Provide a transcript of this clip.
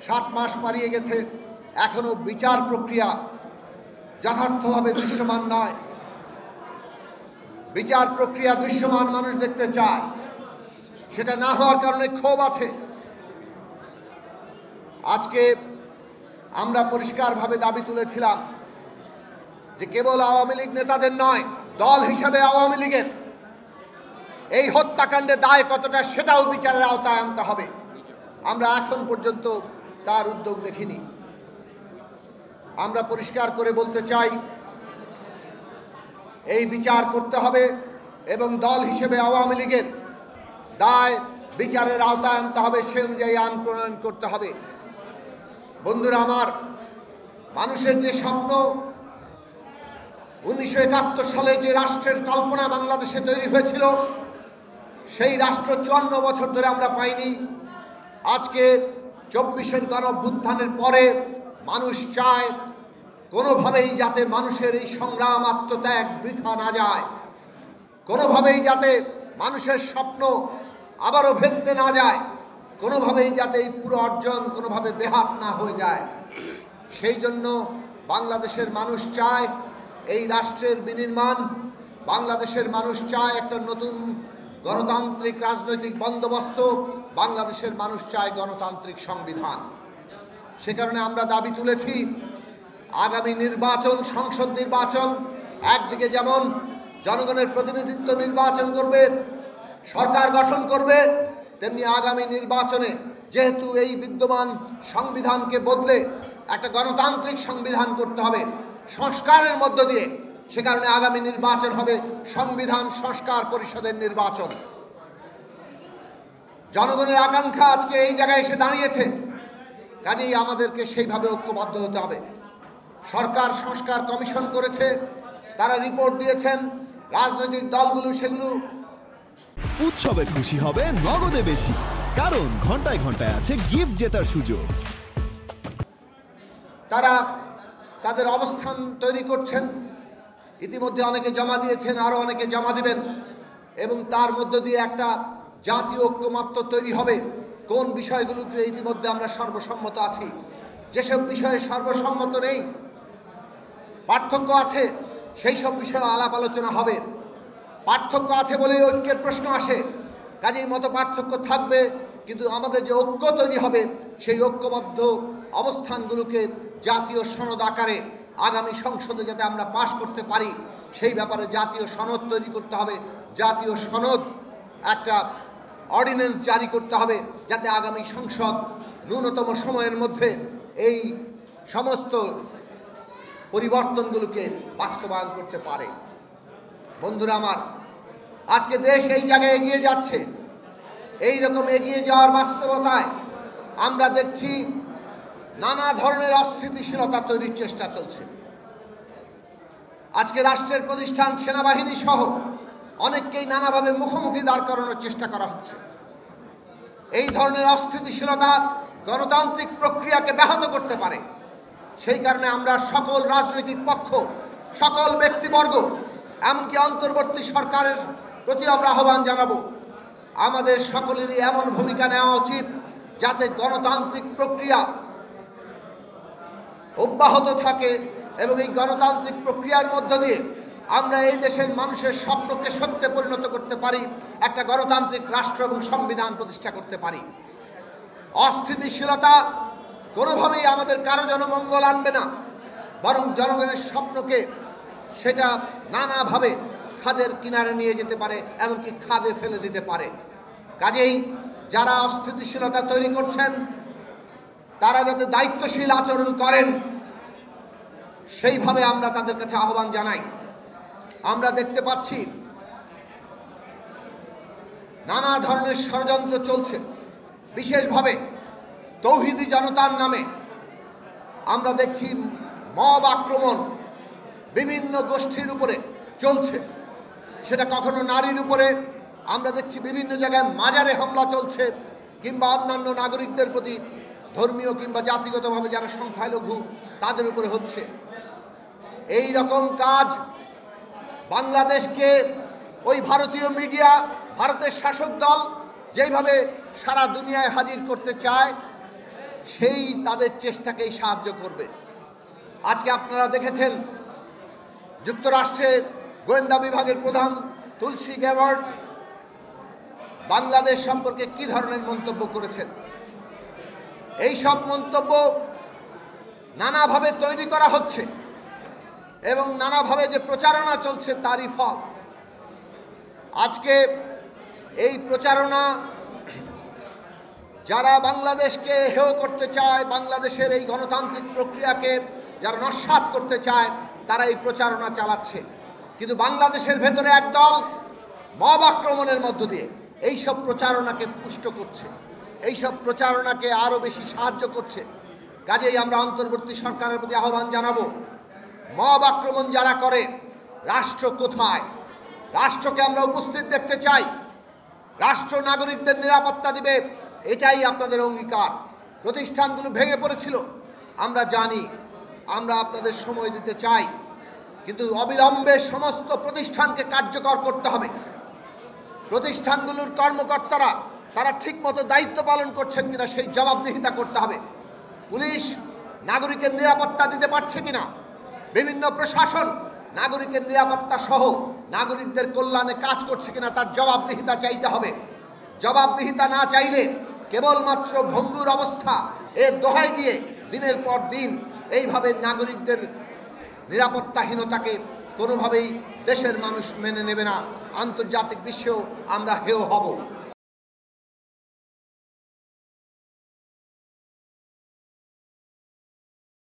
7 মাস পারিয়ে গেছে, এখনো বিচার প্রক্রিয়া যথার্থভাবে দৃশ্যমান নয়। বিচার প্রক্রিয়া দৃশ্যমান মানুষ দেখতে চায়, সেটা না হওয়ার কারণে ক্ষোভ আছে। আজকে আমরা পরিষ্কারভাবে দাবি তুলেছিলাম যে কেবল আওয়ামী লীগ নেতাদের নয়, দল হিসাবে আওয়ামী লীগের এই হত্যাকাণ্ডের দায় কতটা সেটাও বিচারের আওতায় আনতে হবে। আমরা এখন পর্যন্ত তার উদ্যোগ দেখিনি। আমরা পরিষ্কার করে বলতে চাই, এই বিচার করতে হবে এবং দল হিসেবে আওয়ামী লীগের দায় বিচারের আওতায় আনতে হবে, সে অনুযায়ী আইন প্রণয়ন করতে হবে। বন্ধুরা আমার, মানুষের যে স্বপ্ন 1971 সালে যে রাষ্ট্রের কল্পনা বাংলাদেশে তৈরি হয়েছিল, সেই রাষ্ট্র 54 বছর ধরে আমরা পাইনি। আজকে 24-এর গণঅভ্যুত্থানের পরে মানুষ চায় কোনোভাবেই যাতে মানুষের এই সংগ্রাম আত্মত্যাগ বৃথা না যায়, কোনোভাবেই যাতে মানুষের স্বপ্ন আবারও ভেস্তে না যায়, কোনোভাবেই যাতে এই পুরো অর্জন কোনোভাবে বেহাত না হয়ে যায়। সেই জন্য বাংলাদেশের মানুষ চায় এই রাষ্ট্রের বিনির্মাণ, বাংলাদেশের মানুষ চায় একটা নতুন গণতান্ত্রিক রাজনৈতিক বন্দোবস্ত, বাংলাদেশের মানুষ চায় গণতান্ত্রিক সংবিধান। সে কারণে আমরা দাবি তুলেছি, আগামী নির্বাচন, সংসদ নির্বাচন একদিকে যেমন জনগণের প্রতিনিধিত্ব নির্বাচন করবে, সরকার গঠন করবে, তেমনি আগামী নির্বাচনে যেহেতু এই বিদ্যমান সংবিধানকে বদলে একটা গণতান্ত্রিক সংবিধান করতে হবে সংস্কারের মধ্য দিয়ে, সে কারণে আগামী নির্বাচন হবে সংবিধান সংস্কার পরিষদের নির্বাচন। জনগণের আকাঙ্ক্ষা আজকে এই জায়গায় এসে দাঁড়িয়েছে, কাজেই আমাদেরকে সেইভাবে ঐক্যবদ্ধ হতে হবে। সরকার সংস্কার কমিশন করেছে, তারা রিপোর্ট দিয়েছেন, রাজনৈতিক দলগুলো সেগুলো উৎসবের খুশি হবে নগদে বেশি, কারণ ঘন্টায় ঘন্টায় আছে গিফট জেতার সুযোগ। তারা তাদের অবস্থান তৈরি করছেন, ইতিমধ্যে অনেকে জমা দিয়েছেন, আরও অনেকে জমা দিবেন, এবং তার মধ্য দিয়ে একটা জাতীয় ঐক্যমত্য তৈরি হবে। কোন বিষয়গুলোতে ইতিমধ্যে আমরা সর্বসম্মত আছি, যেসব বিষয়ে সর্বসম্মত নেই, পার্থক্য আছে, সেই সব বিষয়ে আলাপ আলোচনা হবে। পার্থক্য আছে বলেই ঐক্যের প্রশ্ন আসে, কাজেই মত পার্থক্য থাকবে, কিন্তু আমাদের যে ঐক্য তৈরি হবে সেই ঐক্যবদ্ধ অবস্থানগুলোকে জাতীয় সনদ আকারে আগামী সংসদে যাতে আমরা পাশ করতে পারি, সেই ব্যাপারে জাতীয় সনদ তৈরি করতে হবে। জাতীয় সনদ একটা অর্ডিন্যান্স জারি করতে হবে, যাতে আগামী সংসদ ন্যূনতম সময়ের মধ্যে এই সমস্ত পরিবর্তনগুলোকে বাস্তবায়ন করতে পারে। বন্ধুরা আমার, আজকে দেশ এই জায়গায় এগিয়ে যাচ্ছে। এই রকম এগিয়ে যাওয়ার বাস্তবতায় আমরা দেখছি নানা ধরনের অস্থিতিশীলতা তৈরির চেষ্টা চলছে। আজকে রাষ্ট্রের প্রতিষ্ঠান সেনাবাহিনী সহ অনেককেই নানাভাবে মুখোমুখি দাঁড় করানোর চেষ্টা করা হচ্ছে। এই ধরনের অস্থিতিশীলতা গণতান্ত্রিক প্রক্রিয়াকে ব্যাহত করতে পারে। সেই কারণে আমরা সকল রাজনৈতিক পক্ষ, সকল ব্যক্তিবর্গ, এমনকি অন্তর্বর্তী সরকারের প্রতি আমরা আহ্বান জানাবো, আমাদের সকলেরই এমন ভূমিকা নেওয়া উচিত যাতে গণতান্ত্রিক প্রক্রিয়া অব্যাহত থাকে এবং এই গণতান্ত্রিক প্রক্রিয়ার মধ্য দিয়ে আমরা এই দেশের মানুষের স্বপ্নকে সত্যে পরিণত করতে পারি, একটা গণতান্ত্রিক রাষ্ট্র এবং সংবিধান প্রতিষ্ঠা করতে পারি। অস্থিতিশীলতা কোনোভাবেই আমাদের কারো জনমঙ্গল আনবে না, বরং জনগণের স্বপ্নকে সেটা নানাভাবে খাদের কিনারে নিয়ে যেতে পারে, এমনকি খাদে ফেলে দিতে পারে। কাজেই যারা অস্থিতিশীলতা তৈরি করছেন তারা যাতে দায়িত্বশীল আচরণ করেন, সেইভাবে আমরা তাদের কাছে আহ্বান জানাই। আমরা দেখতে পাচ্ছি নানা ধরনের ষড়যন্ত্র চলছে, বিশেষভাবে তৌহিদি জনতার নামে আমরা দেখছি মব আক্রমণ বিভিন্ন গোষ্ঠীর উপরে চলছে। সেটা কখনো নারীর উপরে, আমরা দেখছি বিভিন্ন জায়গায় মাজারে হামলা চলছে, কিংবা অন্যান্য নাগরিকদের প্রতি ধর্মীয় কিংবা জাতিগতভাবে যারা সংখ্যালঘু তাদের উপরে হচ্ছে। এই রকম কাজ বাংলাদেশকে ওই ভারতীয় মিডিয়া, ভারতের শাসক দল যেইভাবে সারা দুনিয়ায় হাজির করতে চায়, সেই তাদের চেষ্টাকেই সাহায্য করবে। আজকে আপনারা দেখেছেন যুক্তরাষ্ট্রের গোয়েন্দা বিভাগের প্রধান তুলসী গ্যাবার্ড বাংলাদেশ সম্পর্কে কি ধরনের মন্তব্য করেছেন। এই সব মন্তব্য নানাভাবে তৈরি করা হচ্ছে এবং নানাভাবে যে প্রচারণা চলছে তারই ফল। আজকে এই প্রচারণা যারা বাংলাদেশকে হেয় করতে চায়, বাংলাদেশের এই গণতান্ত্রিক প্রক্রিয়াকে যারা নস্যাৎ করতে চায়, তারা এই প্রচারণা চালাচ্ছে। কিন্তু বাংলাদেশের ভেতরে একদল মব আক্রমণের মধ্য দিয়ে এইসব প্রচারণাকে পুষ্ট করছে, এইসব প্রচারণাকে আরও বেশি সাহায্য করছে। কাজেই আমরা অন্তর্বর্তী সরকারের প্রতি আহ্বান জানাবো, মব আক্রমণ যারা করে, রাষ্ট্র কোথায়? রাষ্ট্রকে আমরা উপস্থিত দেখতে চাই। রাষ্ট্র নাগরিকদের নিরাপত্তা দিবে, এটাই আপনাদের অঙ্গীকার। প্রতিষ্ঠানগুলো ভেঙে পড়েছিল, আমরা জানি, আমরা আপনাদের সময় দিতে চাই, কিন্তু অবিলম্বে সমস্ত প্রতিষ্ঠানকে কার্যকর করতে হবে। প্রতিষ্ঠানগুলোর কর্মকর্তারা তারা ঠিকমতো দায়িত্ব পালন করছেন কিনা সেই জবাবদিহিতা করতে হবে। পুলিশ নাগরিকের নিরাপত্তা দিতে পারছে কিনা, বিভিন্ন প্রশাসন নাগরিকের নিরাপত্তা সহ নাগরিকদের কল্যাণে কাজ করছে কিনা তার জবাবদিহিতা চাইতে হবে। জবাবদিহিতা না চাইলে কেবলমাত্র ভঙ্গুর অবস্থা এর দোহাই দিয়ে দিনের পর দিন এইভাবে নাগরিকদের নিরাপত্তাহীনতাকে কোনোভাবেই দেশের মানুষ মেনে নেবে না। আন্তর্জাতিক বিশ্বেও আমরা হেয় হব।